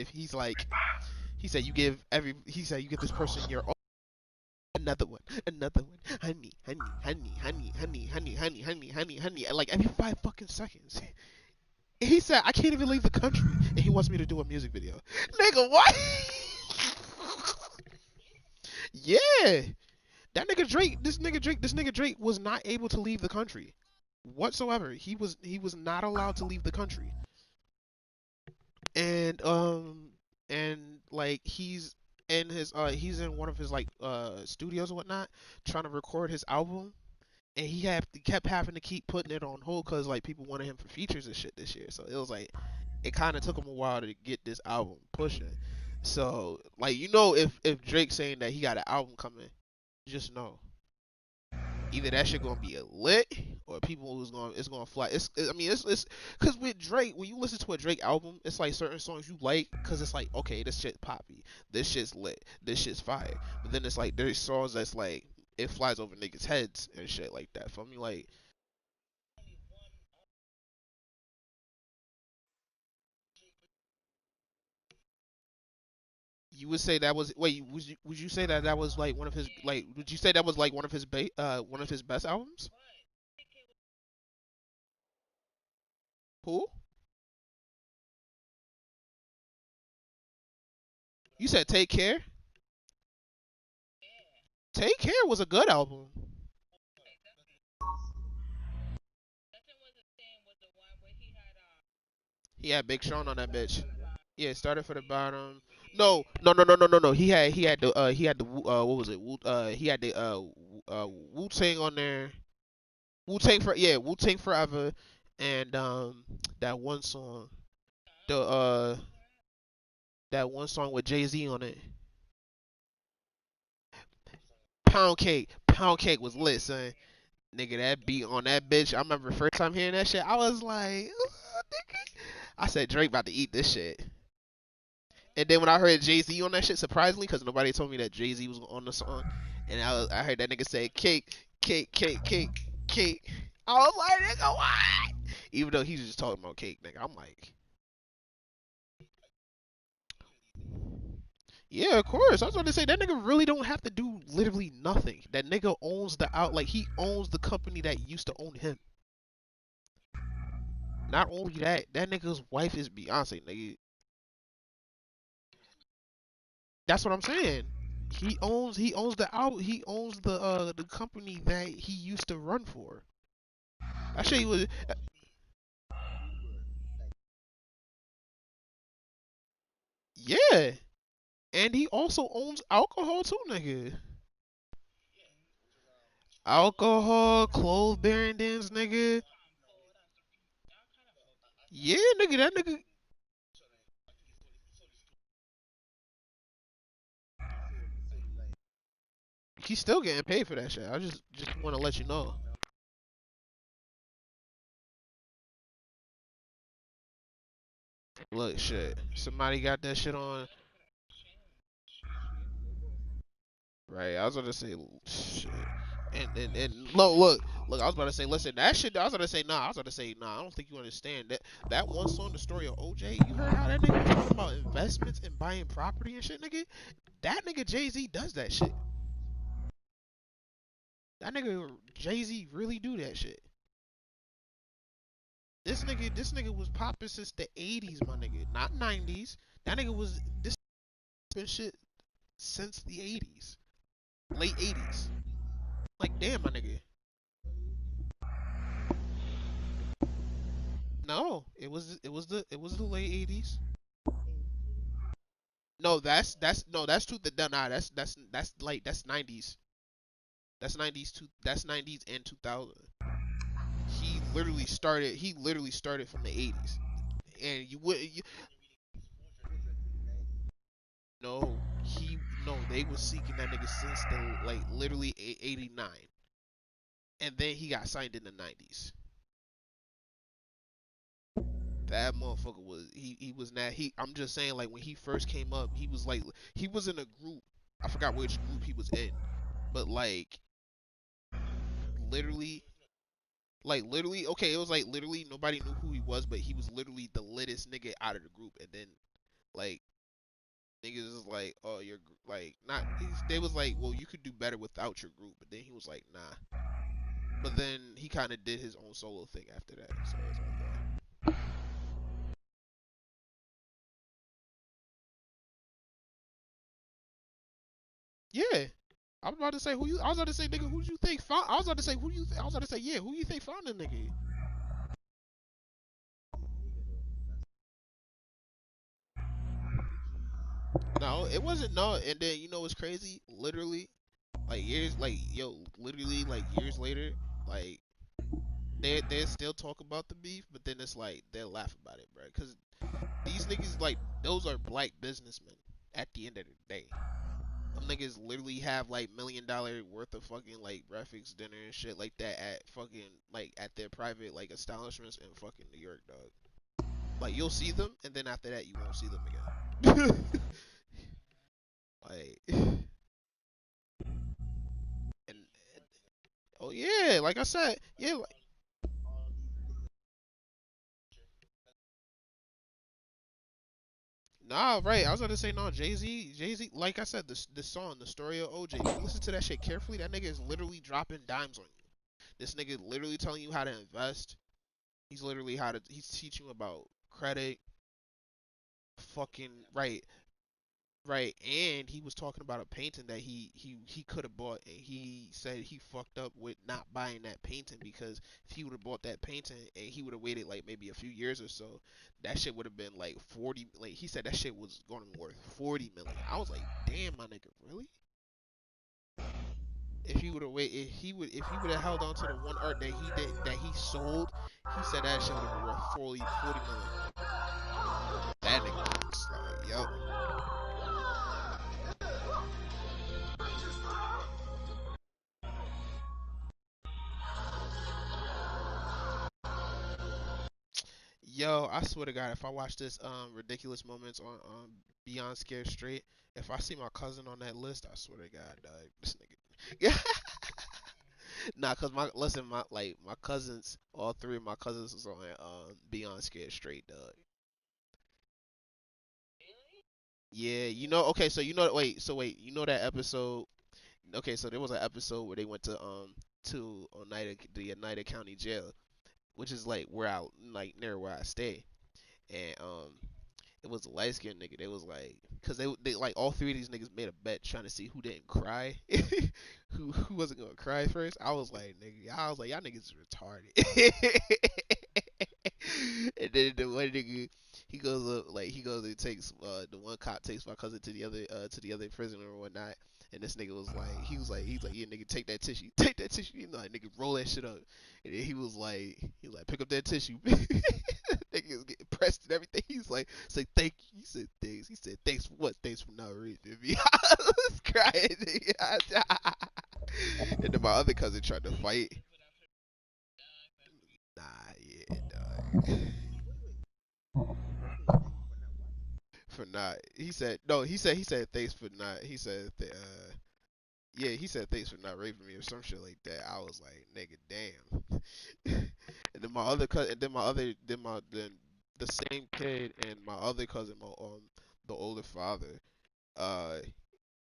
if he's like, he said you give this person your another one, honey, honey, honey, honey, honey, honey, honey, honey, honey, honey, and like every 5 fucking seconds. And he said I can't even leave the country, and he wants me to do a music video. Nigga, what? Yeah, that nigga Drake, this nigga Drake was not able to leave the country whatsoever. He was not allowed to leave the country, and like he's in one of his like studios or whatnot trying to record his album, and he kept having to keep putting it on hold because like people wanted him for features and shit this year. So it was like it kind of took him a while to get this album pushing. So like if Drake's saying that he got an album coming, just know either that shit gonna be a lit or people who's going it's gonna fly. I mean it's because with Drake, when you listen to a Drake album, it's like certain songs you like because it's like okay, this shit's poppy, this shit's lit, this shit's fire. But then it's like there's songs that's like it flies over niggas' heads and shit like that. For me, like you would say that was wait would you say that that was like one of his like would you say that was like one of his best albums? Who? You said Take Care. Take Care was a good album. He had Big Sean on that bitch. Yeah, started for the bottom. No, no, no, no, no, no, no. He had the what was it? He had the Wu Tang on there. Wu Tang Forever, and that one song, the that one song with Jay Z on it. Pound Cake was lit, son. Nigga, that beat on that bitch. I remember the first time hearing that shit, I was like, I said Drake about to eat this shit. And then when I heard Jay Z on that shit, surprisingly, because nobody told me that Jay Z was on the song, and I heard that nigga say cake, cake, cake, cake, cake. I was like, nigga, what? Even though he's just talking about cake, nigga. I'm like, yeah, of course. I was about to say that nigga really don't have to do literally nothing. That nigga owns like he owns the company that used to own him. Not only that, that nigga's wife is Beyonce, nigga. That's what I'm saying. He owns the out he owns the company that he used to run for. I say he was yeah, and he also owns alcohol too, nigga. Alcohol, clothes brandings, nigga. Yeah, nigga, that nigga. He's still getting paid for that shit. I just want to let you know. Look, shit. Somebody got that shit on. Right, I was gonna say shit. And look, I was about to say, listen, that shit. I was gonna say, nah. I was gonna say, nah. I don't think you understand that one song, the story of OJ. You heard how that nigga was talking about investments and buying property and shit, nigga. That nigga Jay Z does that shit. That nigga Jay Z really do that shit. This nigga was popping since the 80s, my nigga, not 90s. That nigga was this been shit since the 80s, late 80s. Like, damn, my nigga. No, it was the late 80s. No, that's two the nah, that's like that's 90s. That's 90s and 2000. He literally started from the 80s. And you would you, no, he no, they was seeking that nigga since the like literally 89. And then he got signed in the 90s. That motherfucker was he was not he I'm just saying like when he first came up, he was like he was in a group. I forgot which group he was in. But literally literally okay, it was like literally nobody knew who he was, but he was literally the littest nigga out of the group. And then like Niggas is like, oh, you're like not. They was like, well, you could do better without your group, but then he was like, nah. But then he kind of did his own solo thing after that, so it was like, yeah. I was about to say who you. I was about to say nigga, who you think found? I was about to say who you. I was about to say yeah, who you think found the nigga? No, it wasn't. No, and then you know what's crazy? Literally, like years, like yo, literally like years later, like they still talk about the beef, but then it's like they'll laugh about it, bro. Cause these niggas like those are black businessmen at the end of the day. Them niggas literally have like $1 million worth of fucking like breakfast dinner and shit like that at fucking like at their private like establishments in fucking New York, dog. Like you'll see them and then after that you won't see them again. Like and oh yeah, like I said, yeah, like, nah, right. I was about to say no, Jay Z. Like I said, the song, the story of OJ. If you listen to that shit carefully, that nigga is literally dropping dimes on you. This nigga literally telling you how to invest. He's literally how to. He's teaching you about credit. Fucking right, right. And he was talking about a painting that he could have bought, and he said he fucked up with not buying that painting because if he would have bought that painting and he would have waited like maybe a few years or so, that shit would have been like 40. Like he said that shit was going to be worth 40 million. I was like, damn, my nigga, really? If he would have waited, if he would have held on to the one art that he sold, he said that shit would have been worth 40 million. That nigga was like, yep. Yo, I swear to God, if I watch this ridiculous moments on Beyond Scared Straight, if I see my cousin on that list, I swear to God, dog, this nigga. Nah, cause my listen, my cousins, all three of my cousins was on Beyond Scared Straight, dog. Yeah, you know. Okay, so you know. Wait. You know that episode? Okay, so there was an episode where they went to the Oneida County Jail, which is like where I like near where I stay, and it was a light skinned nigga. They was like, cause they like all three of these niggas made a bet trying to see who didn't cry, who wasn't gonna cry first. I was like, nigga, I was like, y'all niggas is retarded. And then the one nigga, he goes up, like he goes and takes the one cop takes my cousin to the other prisoner or whatnot. And this nigga was like, he's like, yeah, nigga, take that tissue, you know, like, nigga, roll that shit up. And then he was like, pick up that tissue. Nigga was getting pressed and everything. He's like, say thank you. He said thanks. He said thanks for what? Thanks for not raping me. I was crying. And then my other cousin tried to fight. Nah, yeah, dog. For not. He said no. He said thanks for not. He said yeah. He said thanks for not raping me or some shit like that. I was like, nigga, damn. And then my other cousin, and then my other, then the same kid and my other cousin, the older father, uh,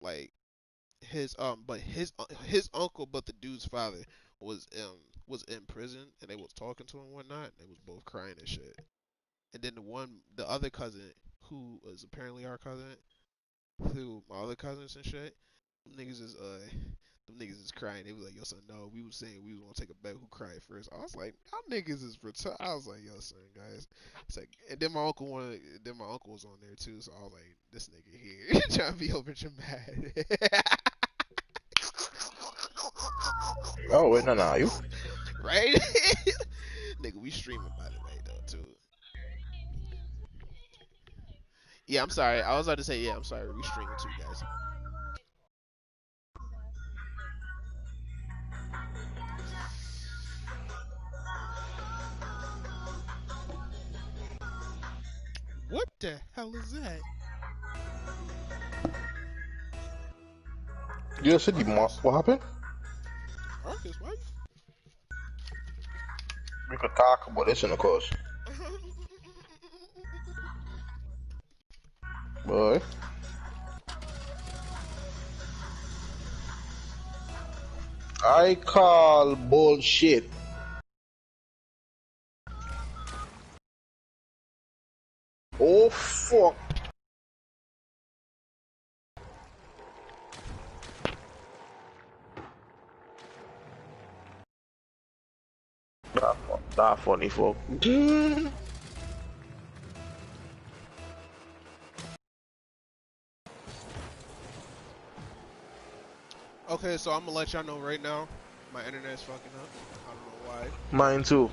like but his uncle, but the dude's father was in prison, and they was talking to him and whatnot. And they was both crying and shit. And then the other cousin, who was apparently our cousin, through my other cousins and shit, them niggas is crying. They was like, yo son, no, we was saying we was gonna take a bet who cried first. I was like, y'all niggas is retarded. I was like, yo son, guys. It's like, and then then my uncle was on there too. So I was like, this nigga here trying to be over dramatic. Oh wait, no, no, you. Right? Nigga, we streaming by the way though too. Yeah, I'm sorry. I was about to say yeah. I'm sorry. We streaming too, guys. What the hell is that? You said you what happened? Marcus, why? We could talk about this in the course. Boy. I call bullshit. Oh fuck. That funny fuck. Okay, so I'm gonna let y'all know right now. My internet's fucking up. I don't know why. Mine too.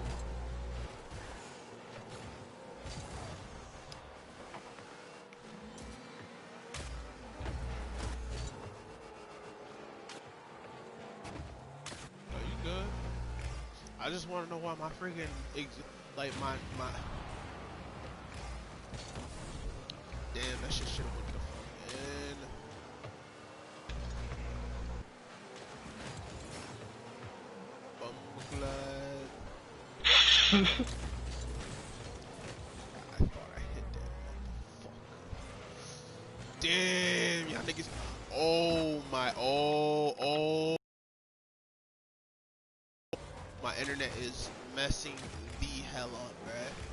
Are you good? I just want to know why my freaking like my damn that shit should have went the fuck in. Bumglad. I thought I hit that motherfucker. Damn, y'all niggas. Oh my. Oh. My internet is messing the hell up, bruh.